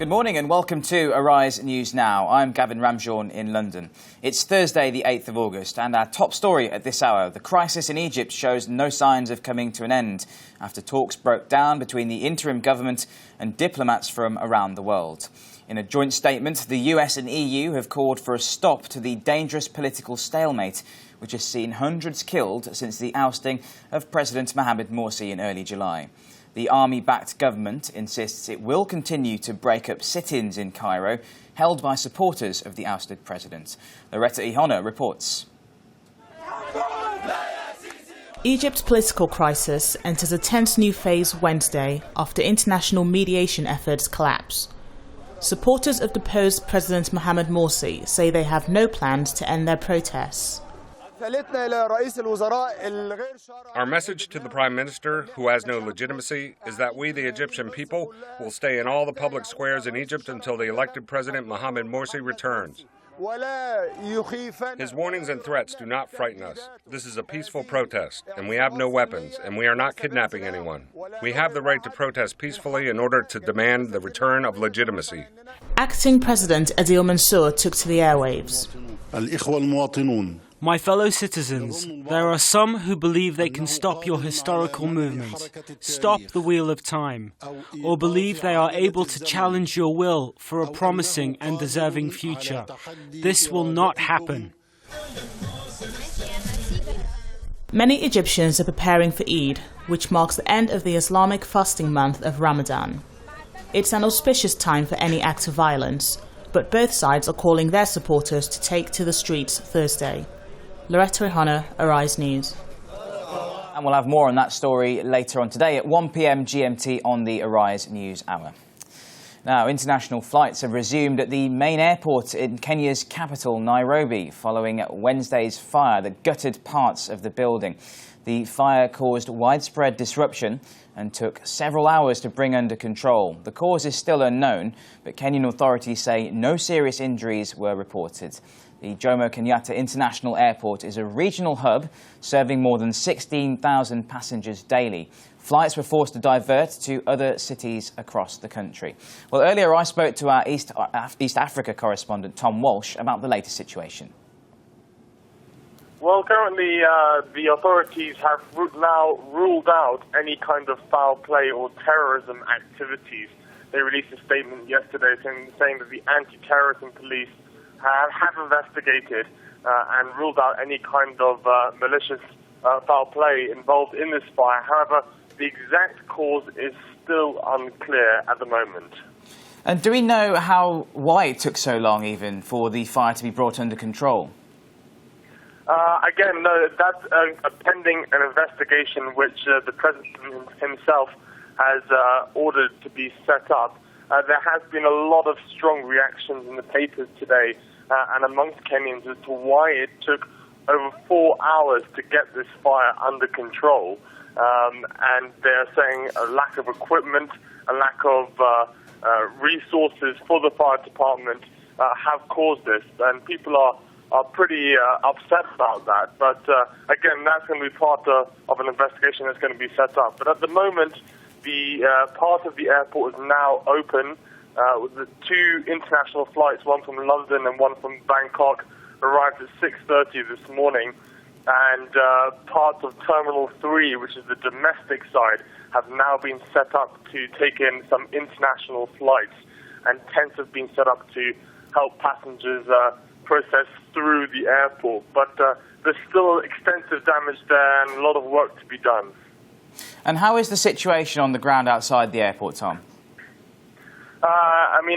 Good morning and welcome to Arise News Now. I'm Gavin Ramjohn in London. It's Thursday the 8th of August and our top story at this hour. The crisis in Egypt shows no signs of coming to an end after talks broke down between the interim government and diplomats from around the world. In a joint statement, the US and EU have called for a stop to the dangerous political stalemate which has seen hundreds killed since the ousting of President Mohamed Morsi in early July. The army-backed government insists it will continue to break up sit-ins in Cairo, held by supporters of the ousted president. Loretta Ihona reports. Egypt's political crisis enters a tense new phase Wednesday after international mediation efforts collapse. Supporters of deposed President Mohamed Morsi say they have no plans to end their protests. Our message to the Prime Minister, who has no legitimacy, is that we, the Egyptian people, will stay in all the public squares in Egypt until the elected President Mohamed Morsi returns. His warnings and threats do not frighten us. This is a peaceful protest, and we have no weapons, and we are not kidnapping anyone. We have the right to protest peacefully in order to demand the return of legitimacy. Acting President Adil Mansour took to the airwaves. My fellow citizens, there are some who believe they can stop your historical movement, stop the wheel of time, or believe they are able to challenge your will for a promising and deserving future. This will not happen. Many Egyptians are preparing for Eid, which marks the end of the Islamic fasting month of Ramadan. It's an auspicious time for any act of violence, but both sides are calling their supporters to take to the streets Thursday. Loretta Ihona, Arise News. And we'll have more on that story later on today at 1 p.m. GMT on the Arise News Hour. Now, international flights have resumed at the main airport in Kenya's capital, Nairobi, following Wednesday's fire that gutted parts of the building. The fire caused widespread disruption and took several hours to bring under control. The cause is still unknown, but Kenyan authorities say no serious injuries were reported. The Jomo Kenyatta International Airport is a regional hub serving more than 16,000 passengers daily. Flights were forced to divert to other cities across the country. Well, earlier I spoke to our East Africa correspondent Tom Walsh about the latest situation. Well, currently the authorities have now ruled out any kind of foul play or terrorism activities. They released a statement yesterday saying that the anti-terrorism police have investigated and ruled out any kind of malicious foul play involved in this fire. However, the exact cause is still unclear at the moment. And do we know why it took so long even for the fire to be brought under control? Again, no, that's pending an investigation which the President himself has ordered to be set up. There has been a lot of strong reactions in the papers today and amongst Kenyans as to why it took over 4 hours to get this fire under control. And they're saying a lack of equipment, a lack of resources for the fire department have caused this. And people are pretty upset about that. But again, that's going to be part of an investigation that's going to be set up. But at the moment, the part of the airport is now open. With the two international flights, one from London and one from Bangkok, arrived at 6:30 this morning. And parts of Terminal 3, which is the domestic side, have now been set up to take in some international flights. And tents have been set up to help passengers process through the airport. But there's still extensive damage there and a lot of work to be done. And how is the situation on the ground outside the airport, Tom?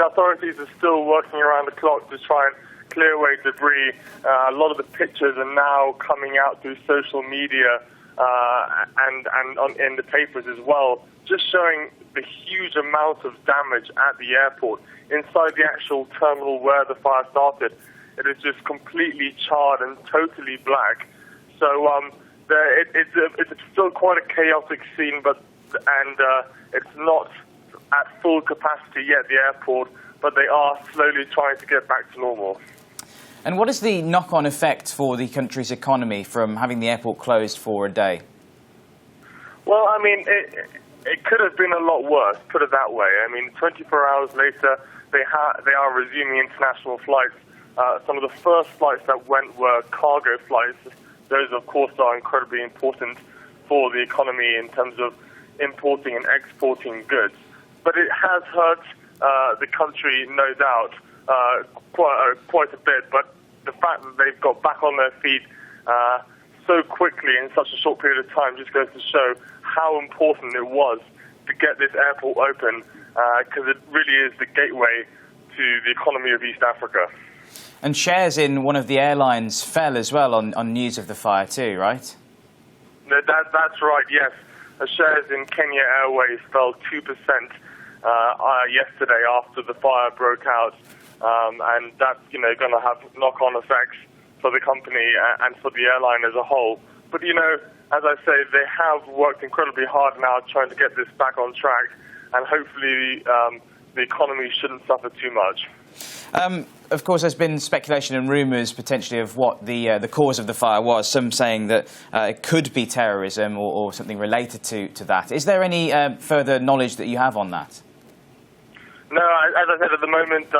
Authorities are still working around the clock to try and clear away debris. A lot of the pictures are now coming out through social media and in the papers as well, just showing the huge amount of damage at the airport. Inside the actual terminal where the fire started, it is just completely charred and totally black. So it's still quite a chaotic scene, and it's not at full capacity yet, the airport, but they are slowly trying to get back to normal. And what is the knock-on effect for the country's economy from having the airport closed for a day? Well, it could have been a lot worse, put it that way. I mean, 24 hours later, they are resuming international flights. Some of the first flights that went were cargo flights. Those, of course, are incredibly important for the economy in terms of importing and exporting goods. But it has hurt the country, no doubt, quite a bit. But the fact that they've got back on their feet so quickly in such a short period of time just goes to show how important it was to get this airport open, because it really is the gateway to the economy of East Africa. And shares in one of the airlines fell as well on news of the fire too, right? No, that's right, yes. The shares in Kenya Airways fell 2% yesterday after the fire broke out, and that's going to have knock-on effects for the company and for the airline as a whole. But as I say, they have worked incredibly hard now trying to get this back on track, and hopefully the economy shouldn't suffer too much. Of course, there's been speculation and rumours potentially of what the cause of the fire was. Some saying that it could be terrorism or something related to that. Is there any further knowledge that you have on that? No, as I said, at the moment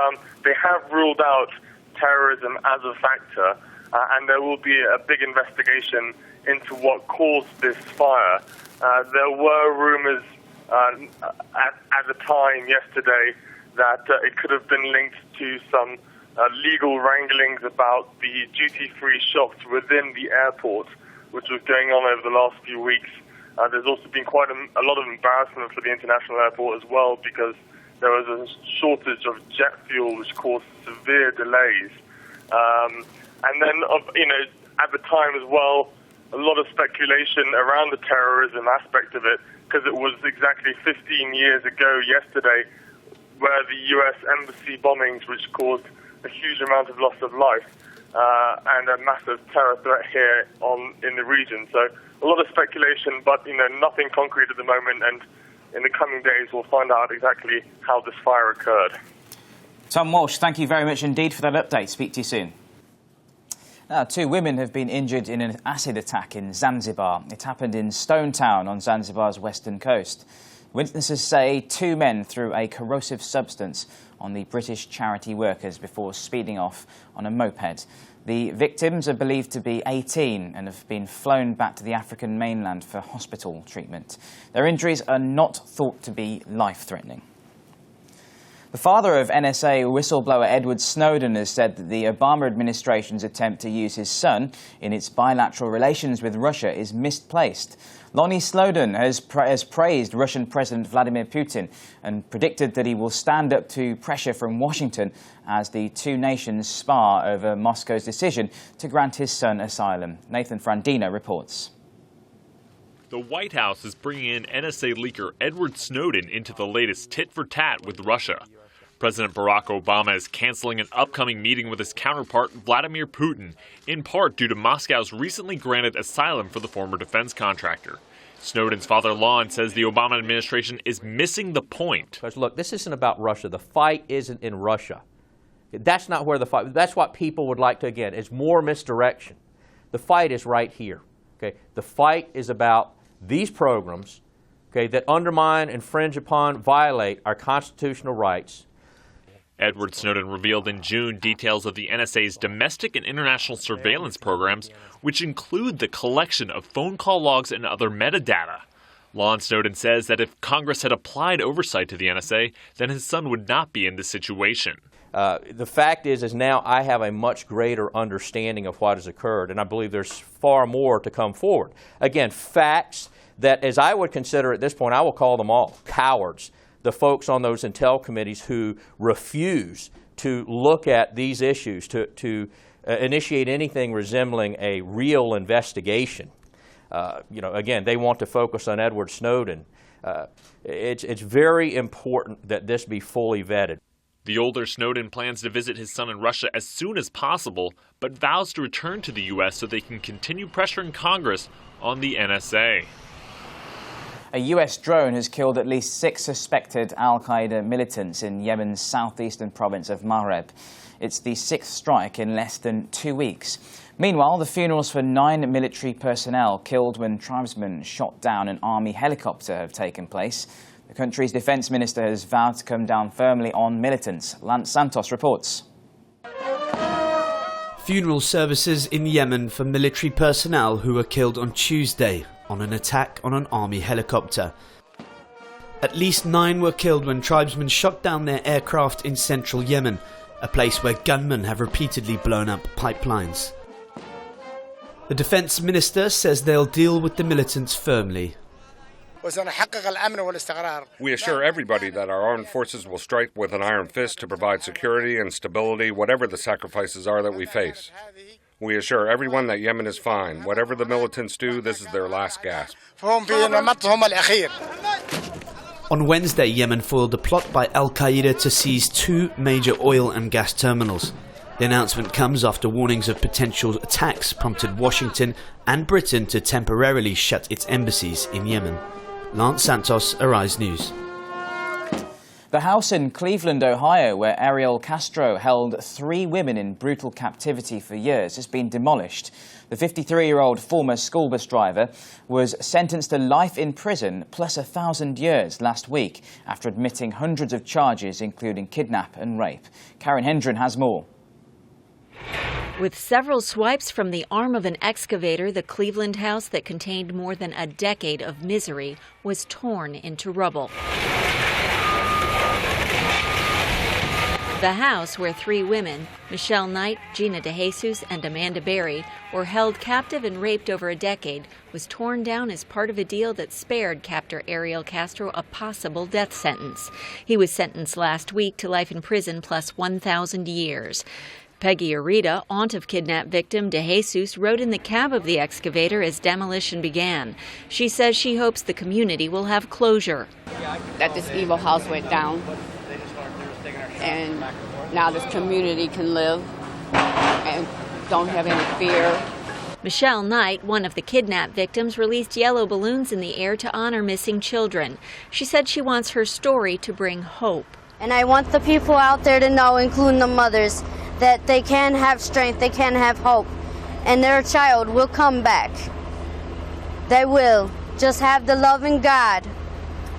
they have ruled out terrorism as a factor, and there will be a big investigation into what caused this fire. There were rumours at the time yesterday that it could have been linked to some legal wranglings about the duty-free shops within the airport, which was going on over the last few weeks. There's also been quite a lot of embarrassment for the international airport as well, because there was a shortage of jet fuel, which caused severe delays. And then, at the time as well, a lot of speculation around the terrorism aspect of it, because it was exactly 15 years ago yesterday where the U.S. embassy bombings, which caused a huge amount of loss of life and a massive terror threat here in the region. So a lot of speculation, but nothing concrete at the moment, and in the coming days we'll find out exactly how this fire occurred. Tom Walsh, thank you very much indeed for that update. Speak to you soon. Now, 2 women have been injured in an acid attack in Zanzibar. It happened in Stone Town on Zanzibar's western coast. Witnesses say 2 men threw a corrosive substance on the British charity workers before speeding off on a moped. The victims are believed to be 18 and have been flown back to the African mainland for hospital treatment. Their injuries are not thought to be life-threatening. The father of NSA whistleblower Edward Snowden has said that the Obama administration's attempt to use his son in its bilateral relations with Russia is misplaced. Lonnie Snowden has praised Russian President Vladimir Putin and predicted that he will stand up to pressure from Washington as the 2 nations spar over Moscow's decision to grant his son asylum. Nathan Frandina reports. The White House is bringing in NSA leaker Edward Snowden into the latest tit-for-tat with Russia. President Barack Obama is canceling an upcoming meeting with his counterpart Vladimir Putin, in part due to Moscow's recently granted asylum for the former defense contractor. Snowden's father Lon says the Obama administration is missing the point. Because look, this isn't about Russia. The fight isn't in Russia. That's not where the fight. That's what people would like to, again, is more misdirection. The fight is right here. Okay, the fight is about these programs, okay, that undermine, infringe upon, violate our constitutional rights. Edward Snowden revealed in June details of the NSA's domestic and international surveillance programs, which include the collection of phone call logs and other metadata. Lon Snowden says that if Congress had applied oversight to the NSA, then his son would not be in this situation. The fact is now I have a much greater understanding of what has occurred, and I believe there's far more to come forward. Again, facts that, as I would consider at this point, I will call them all cowards. The folks on those intel committees who refuse to look at these issues, to initiate anything resembling a real investigation. Again, they want to focus on Edward Snowden. It's very important that this be fully vetted. The older Snowden plans to visit his son in Russia as soon as possible, but vows to return to the U.S. so they can continue pressuring Congress on the NSA. A US drone has killed at least 6 suspected al-Qaeda militants in Yemen's southeastern province of Mareb. It's the 6th strike in less than 2 weeks. Meanwhile, the funerals for 9 military personnel killed when tribesmen shot down an army helicopter have taken place. The country's defence minister has vowed to come down firmly on militants. Lance Santos reports. Funeral services in Yemen for military personnel who were killed on Tuesday on an attack on an army helicopter. At least 9 were killed when tribesmen shot down their aircraft in central Yemen, a place where gunmen have repeatedly blown up pipelines. The defence minister says they'll deal with the militants firmly. We assure everybody that our armed forces will strike with an iron fist to provide security and stability, whatever the sacrifices are that we face. We assure everyone that Yemen is fine. Whatever the militants do, this is their last gasp. On Wednesday, Yemen foiled a plot by Al-Qaeda to seize 2 major oil and gas terminals. The announcement comes after warnings of potential attacks prompted Washington and Britain to temporarily shut its embassies in Yemen. Lance Santos, Arise News. The house in Cleveland, Ohio, where Ariel Castro held 3 women in brutal captivity for years, has been demolished. The 53-year-old former school bus driver was sentenced to life in prison plus 1,000 years last week after admitting hundreds of charges, including kidnap and rape. Karen Hendren has more. With several swipes from the arm of an excavator, the Cleveland house that contained more than a decade of misery was torn into rubble. The house where 3 women, Michelle Knight, Gina DeJesus, and Amanda Berry, were held captive and raped over a decade, was torn down as part of a deal that spared captor Ariel Castro a possible death sentence. He was sentenced last week to life in prison plus 1,000 years. Peggy Arita, aunt of kidnapped victim DeJesus, rode in the cab of the excavator as demolition began. She says she hopes the community will have closure. That this evil house went down, and now this community can live and don't have any fear. Michelle Knight, one of the kidnapped victims, released yellow balloons in the air to honor missing children. She said she wants her story to bring hope. And I want the people out there to know, including the mothers, that they can have strength, they can have hope, and their child will come back. They will. Just have the loving God,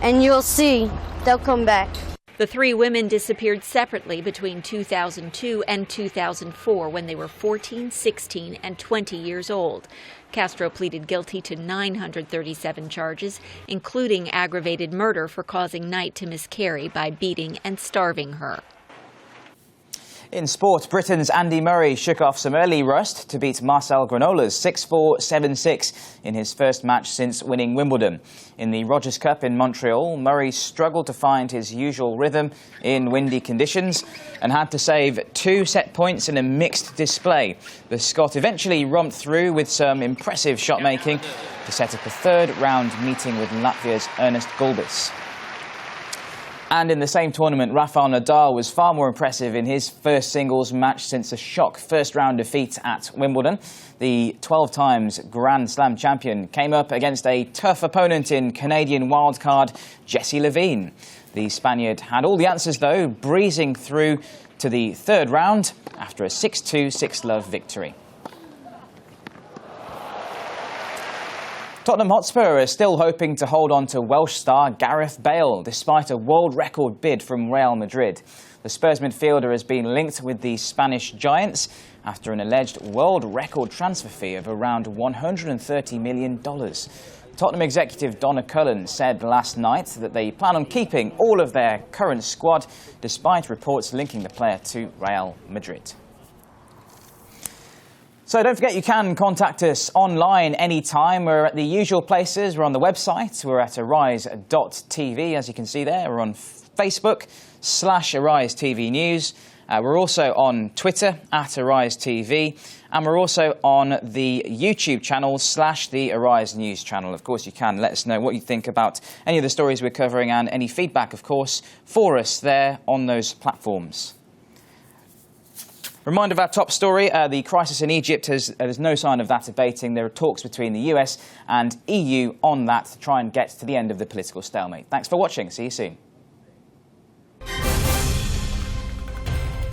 and you'll see they'll come back. The 3 women disappeared separately between 2002 and 2004 when they were 14, 16, and 20 years old. Castro pleaded guilty to 937 charges, including aggravated murder for causing Knight to miscarry by beating and starving her. In sport, Britain's Andy Murray shook off some early rust to beat Marcel Granola's 6-4, 7-6 in his first match since winning Wimbledon. In the Rogers Cup in Montreal, Murray struggled to find his usual rhythm in windy conditions and had to save 2 set points in a mixed display. The Scot eventually romped through with some impressive shot-making to set up a third-round meeting with Latvia's Ernest Gulbis. And in the same tournament, Rafael Nadal was far more impressive in his first singles match since a shock first-round defeat at Wimbledon. The 12 times Grand Slam champion came up against a tough opponent in Canadian wildcard Jesse Levine. The Spaniard had all the answers, though, breezing through to the third round after a 6-2, 6-love victory. Tottenham Hotspur are still hoping to hold on to Welsh star Gareth Bale, despite a world record bid from Real Madrid. The Spurs midfielder has been linked with the Spanish Giants after an alleged world record transfer fee of around $130 million. Tottenham executive Donna Cullen said last night that they plan on keeping all of their current squad, despite reports linking the player to Real Madrid. So don't forget, you can contact us online anytime. We're at the usual places. We're on the website. We're at arise.tv, as you can see there. We're on Facebook /Arise TV News. We're also on Twitter at Arise TV. And we're also on the YouTube channel /the Arise News channel. Of course, you can let us know what you think about any of the stories we're covering and any feedback, of course, for us there on those platforms. Reminder of our top story, the crisis in Egypt, there's no sign of that abating. There are talks between the US and EU on that to try and get to the end of the political stalemate. Thanks for watching. See you soon.